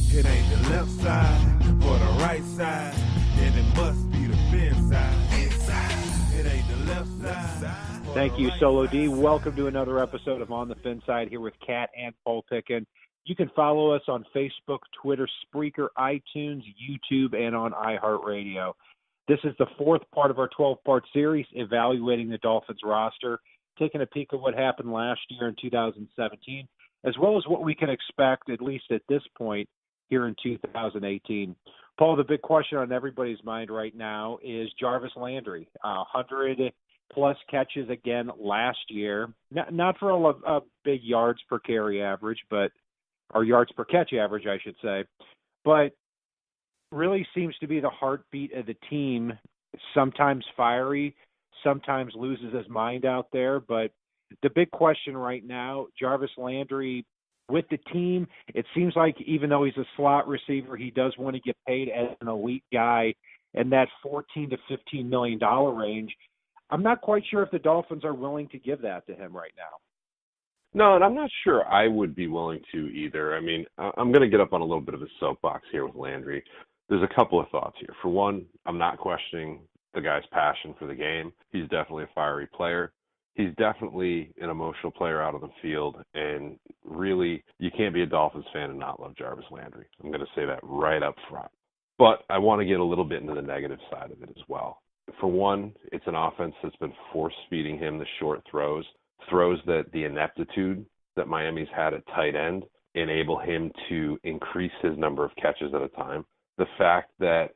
It ain't the left side or the right side, then it must be the fin side. Inside. It ain't the left side. Thank you, Solo D. Welcome to another episode of On the Fin Side here with Kat and Paul Pickin. You can follow us on Facebook, Twitter, Spreaker, iTunes, YouTube, and on iHeartRadio. This is the fourth part of our 12-part series evaluating the Dolphins roster, taking a peek at what happened last year in 2017, as well as what we can expect, at least at this point, here in 2018. Paul, the big question on everybody's mind right now is Jarvis Landry. 100-plus catches again last year. Not for a big yards per carry average, or yards per catch average, I should say. But really seems to be the heartbeat of the team, sometimes fiery, sometimes loses his mind out there. But the big question right now, Jarvis Landry with the team, it seems like even though he's a slot receiver, he does want to get paid as an elite guy in that $14 to $15 million range. I'm not quite sure if the Dolphins are willing to give that to him right now. No, and I'm not sure I would be willing to either. I mean, I'm going to get up on a little bit of a soapbox here with Landry. There's a couple of thoughts here. For one, I'm not questioning the guy's passion for the game. He's definitely a fiery player. He's definitely an emotional player out on the field, and really, you can't be a Dolphins fan and not love Jarvis Landry. I'm going to say that right up front. But I want to get a little bit into the negative side of it as well. For one, it's an offense that's been force-feeding him the short throws that the ineptitude that Miami's had at tight end enable him to increase his number of catches at a time. The fact that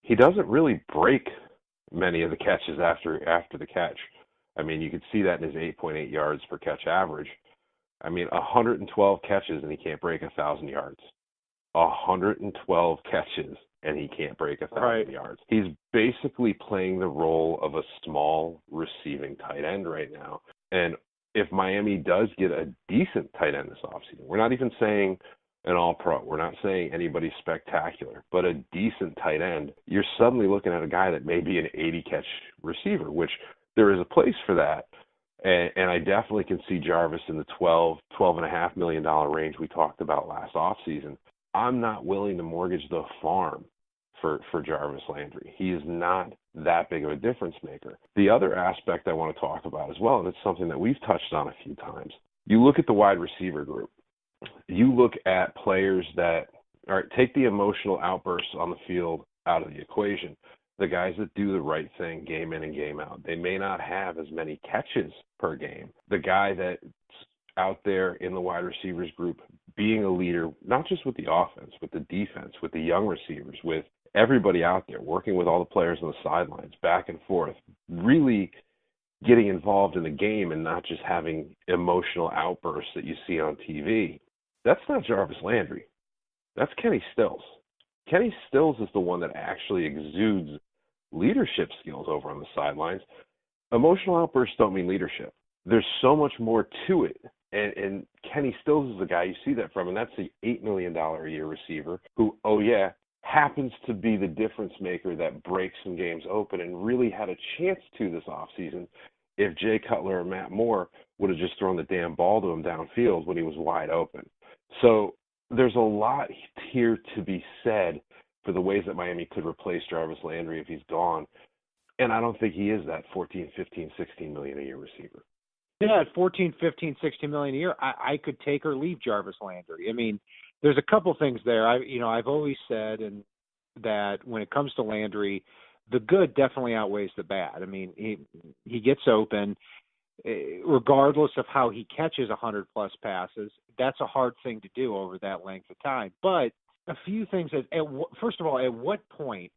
he doesn't really break many of the catches after the catch. I mean, you could see that in his 8.8 yards per catch average. I mean, 112 catches and he can't break 1,000 yards. 112 catches and he can't break 1,000 yards. He's basically playing the role of a small receiving tight end right now. And if Miami does get a decent tight end this offseason, we're not even saying an all-pro. We're not saying anybody spectacular, but a decent tight end, you're suddenly looking at a guy that may be an 80-catch receiver, which there is a place for that. And I definitely can see Jarvis in the $12.5 million range we talked about last offseason. I'm not willing to mortgage the farm for Jarvis Landry. He is not that big of a difference maker. The other aspect I want to talk about as well, and it's something that we've touched on a few times, you look at the wide receiver group. You look at players that, all right, take the emotional outbursts on the field out of the equation. The guys that do the right thing game in and game out, they may not have as many catches per game. The guy that's out there in the wide receivers group being a leader, not just with the offense, with the defense, with the young receivers, with everybody out there, working with all the players on the sidelines, back and forth, really getting involved in the game and not just having emotional outbursts that you see on TV. That's not Jarvis Landry. That's Kenny Stills. Kenny Stills is the one that actually exudes leadership skills over on the sidelines. Emotional outbursts don't mean leadership. There's so much more to it. And Kenny Stills is the guy you see that from, and that's the $8 million a year receiver who, happens to be the difference maker that breaks some games open and really had a chance to this offseason if Jay Cutler or Matt Moore would have just thrown the damn ball to him downfield when he was wide open. So there's a lot here to be said for the ways that Miami could replace Jarvis Landry if he's gone. And I don't think he is that 14, 15, 16 million a year receiver. Yeah, at 14, 15, 16 million a year, I could take or leave Jarvis Landry. I mean, there's a couple things there. I've always said that when it comes to Landry, the good definitely outweighs the bad. I mean, he gets open, regardless of how he catches 100-plus passes. That's a hard thing to do over that length of time. But a few things. First of all, at what point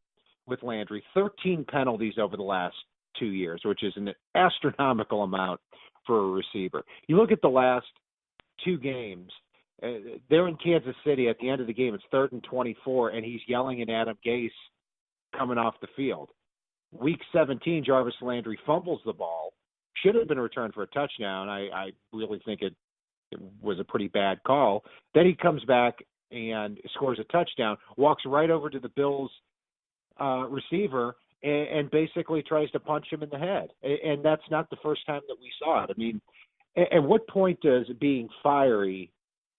with Landry, 13 penalties over the last 2 years, which is an astronomical amount for a receiver. You look at the last two games. They're in Kansas City. At the end of the game, it's 3rd and 24, and he's yelling at Adam Gase coming off the field. Week 17, Jarvis Landry fumbles the ball. Should have been returned for a touchdown. I really think it was a pretty bad call. Then he comes back and scores a touchdown, walks right over to the Bills receiver, and basically tries to punch him in the head. And that's not the first time that we saw it. I mean, at what point does being fiery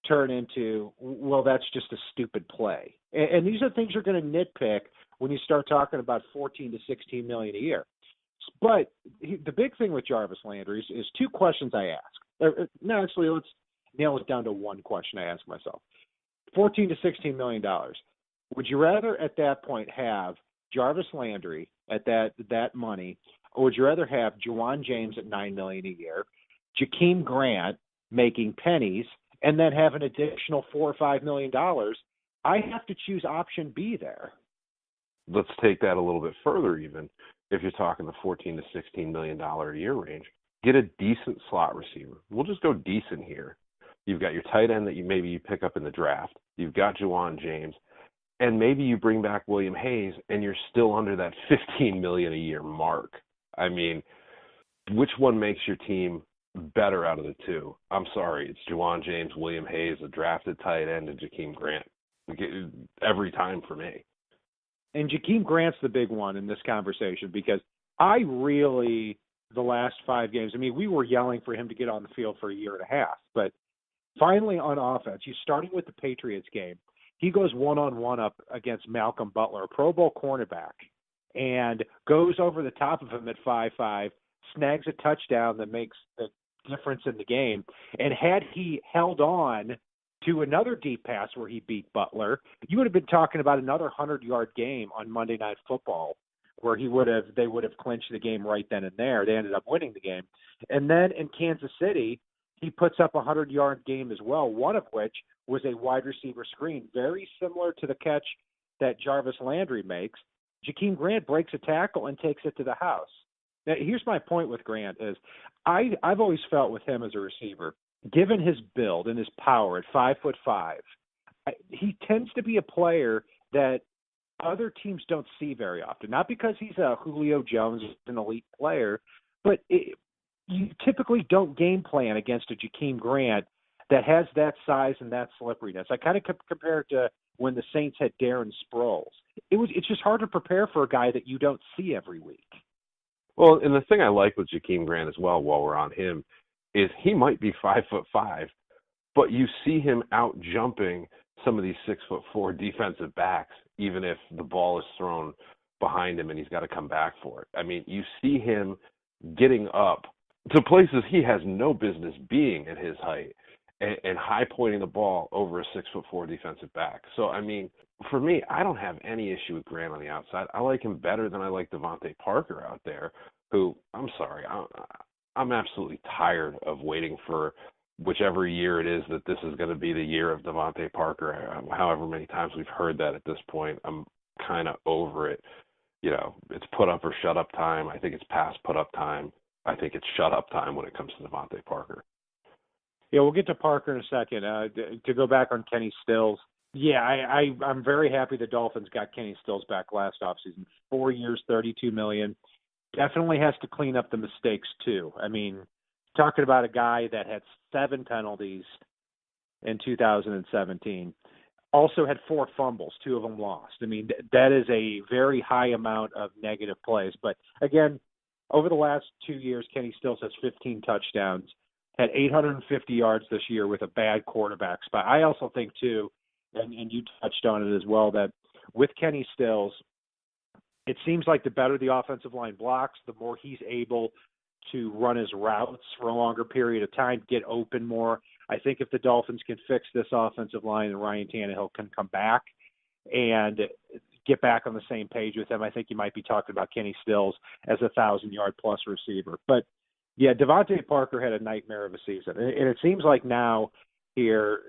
turn into, well, that's just a stupid play. And these are things you're going to nitpick when you start talking about $14 to $16 million a year. But the big thing with Jarvis Landry is two questions I ask. No, actually, let's nail it down to one question I ask myself. $14 to $16 million. Would you rather at that point have Jarvis Landry at that money, or would you rather have Juwan James at $9 million a year, Jakeem Grant making pennies, and then have an additional $4 or $5 million? I have to choose option B there. Let's take that a little bit further even. If you're talking the $14 to $16 million a year range, get a decent slot receiver. We'll just go decent here. You've got your tight end that you pick up in the draft. You've got Juwan James. And maybe you bring back William Hayes, and you're still under that $15 million a year mark. I mean, which one makes your team better out of the two? I'm sorry, it's Juwan James, William Hayes, a drafted tight end, and Jakeem Grant. Every time for me. And Jakeem Grant's the big one in this conversation because I really, the last 5 games, I mean, we were yelling for him to get on the field for a year and a half. But finally on offense, you starting with the Patriots game, he goes one-on-one up against Malcolm Butler, a Pro Bowl cornerback, and goes over the top of him at 5'5", snags a touchdown that makes the difference in the game. And had he held on to another deep pass where he beat Butler, you would have been talking about another 100-yard game on Monday Night Football where they would have clinched the game right then and there. They ended up winning the game. And then in Kansas City, he puts up a 100-yard game as well, one of which was a wide receiver screen, very similar to the catch that Jarvis Landry makes. Jakeem Grant breaks a tackle and takes it to the house. Now, here's my point with Grant is I've always felt with him as a receiver, given his build and his power at 5'5", he tends to be a player that other teams don't see very often. Not because he's a Julio Jones, an elite player, but you typically don't game plan against a Jakeem Grant that has that size and that slipperiness. I kind of compare it to when the Saints had Darren Sproles. It's just hard to prepare for a guy that you don't see every week. Well, and the thing I like with Jakeem Grant as well, while we're on him, is he might be 5'5", but you see him out jumping some of these 6'4" defensive backs, even if the ball is thrown behind him and he's got to come back for it. I mean, you see him getting up to places he has no business being at his height and high pointing the ball over a 6'4" defensive back. So, I mean, for me, I don't have any issue with Grant on the outside. I like him better than I like Devante Parker out there, who, I'm sorry, I'm absolutely tired of waiting for whichever year it is that this is going to be the year of Devante Parker. However many times we've heard that at this point, I'm kind of over it. You know, it's put up or shut up time. I think it's past put up time. I think it's shut up time when it comes to Devante Parker. Yeah, we'll get to Parker in a second. To go back on Kenny Stills, yeah, I'm very happy the Dolphins got Kenny Stills back last offseason. 4 years, $32 million. Definitely has to clean up the mistakes too. I mean, talking about a guy that had 7 penalties in 2017, also had 4 fumbles, 2 of them lost. I mean, that is a very high amount of negative plays. But again, over the last 2 years, Kenny Stills has 15 touchdowns, had 850 yards this year with a bad quarterback spot. I also think too, and you touched on it as well, that with Kenny Stills, it seems like the better the offensive line blocks, the more he's able to run his routes for a longer period of time, get open more. I think if the Dolphins can fix this offensive line and Ryan Tannehill can come back and get back on the same page with him, I think you might be talking about Kenny Stills as a 1,000-yard plus receiver. But, yeah, Devante Parker had a nightmare of a season. And it seems like now here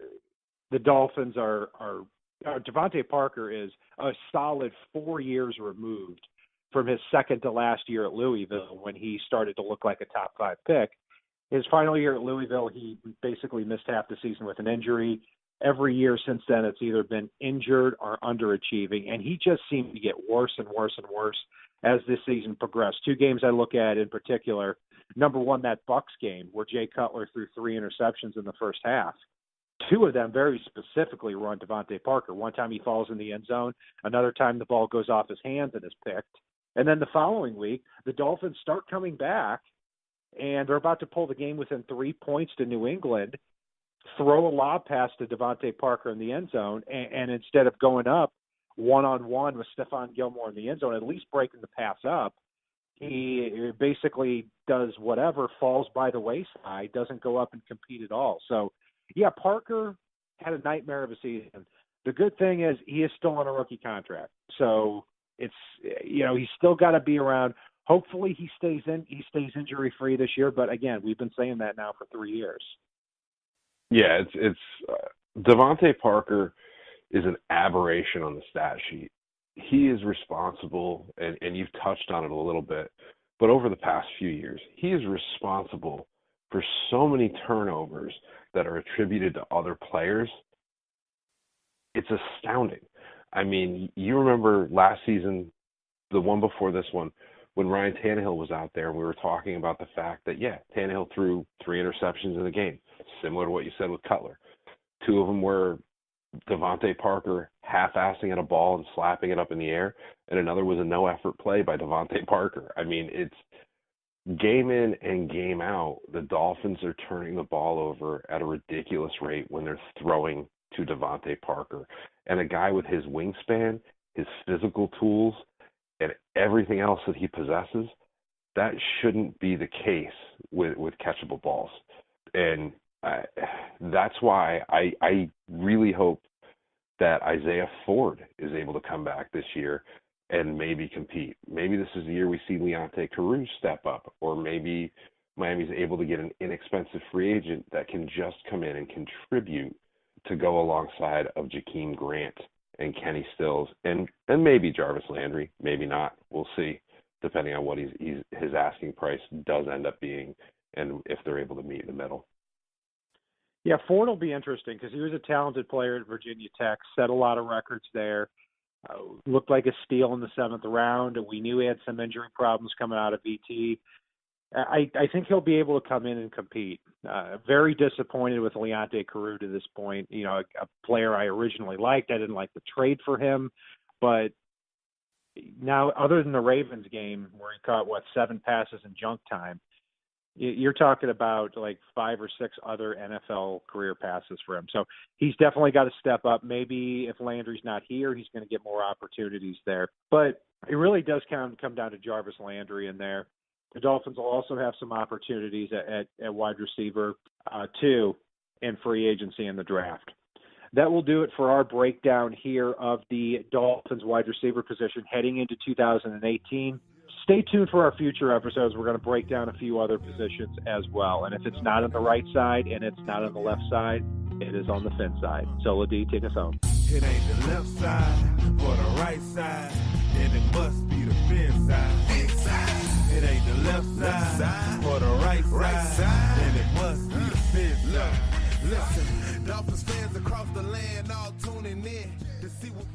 the Dolphins Devante Parker is a solid 4 years removed from his second to last year at Louisville when he started to look like a top 5 pick. His final year at Louisville, he basically missed half the season with an injury. Every year since then, it's either been injured or underachieving, and he just seemed to get worse and worse and worse as this season progressed. 2 games I look at in particular. Number one, that Bucs game where Jay Cutler threw 3 interceptions in the first half. 2 of them very specifically were on Devante Parker. One time he falls in the end zone. Another time the ball goes off his hands and is picked. And then the following week, the Dolphins start coming back, and they're about to pull the game within 3 points to New England. throw a lob pass to Devante Parker in the end zone, and instead of going up one-on-one with Stephon Gilmore in the end zone, at least breaking the pass up, he basically does whatever, falls by the wayside, doesn't go up and compete at all. So, yeah, Parker had a nightmare of a season. The good thing is he is still on a rookie contract. So it's, he's still got to be around. Hopefully he stays injury-free this year. But, again, we've been saying that now for 3 years. Yeah, it's Devante Parker is an aberration on the stat sheet. He is responsible, and you've touched on it a little bit, but over the past few years, he is responsible for so many turnovers that are attributed to other players. It's astounding. I mean, you remember last season, the one before this one, when Ryan Tannehill was out there, and we were talking about the fact that, Tannehill threw 3 interceptions in the game, similar to what you said with Cutler. 2 of them were Devante Parker half-assing at a ball and slapping it up in the air, and another was a no-effort play by Devante Parker. I mean, it's game in and game out, the Dolphins are turning the ball over at a ridiculous rate when they're throwing to Devante Parker. And a guy with his wingspan, his physical tools, and everything else that he possesses, that shouldn't be the case with catchable balls. And that's why I really hope that Isaiah Ford is able to come back this year and maybe compete. Maybe this is the year we see Leonte Carroo step up, or maybe Miami's able to get an inexpensive free agent that can just come in and contribute to go alongside of Jakeem Grant and Kenny Stills and maybe Jarvis Landry, maybe not. We'll see, depending on what his asking price does end up being and if they're able to meet in the middle. Yeah, Ford will be interesting because he was a talented player at Virginia Tech, set a lot of records there, looked like a steal in the 7th round, and we knew he had some injury problems coming out of VT. I think he'll be able to come in and compete. Very disappointed with Leonte Carroo to this point. A player I originally liked. I didn't like the trade for him, but now other than the Ravens game where he caught, 7 passes in junk time, you're talking about like 5 or 6 other NFL career passes for him. So he's definitely got to step up. Maybe if Landry's not here, he's going to get more opportunities there. But it really does come down to Jarvis Landry in there. The Dolphins will also have some opportunities at wide receiver, too, in free agency in the draft. That will do it for our breakdown here of the Dolphins wide receiver position heading into 2018. Stay tuned for our future episodes. We're going to break down a few other positions as well. And if it's not on the right side and it's not on the left side, it is on the fin side. So, Ladie, take us home. It ain't the left side or the right side, and it must be the fin side. Inside. It ain't the left side or the right side, and it must be the fin side. Listen, Dolphins fans across the land all tuning in to see what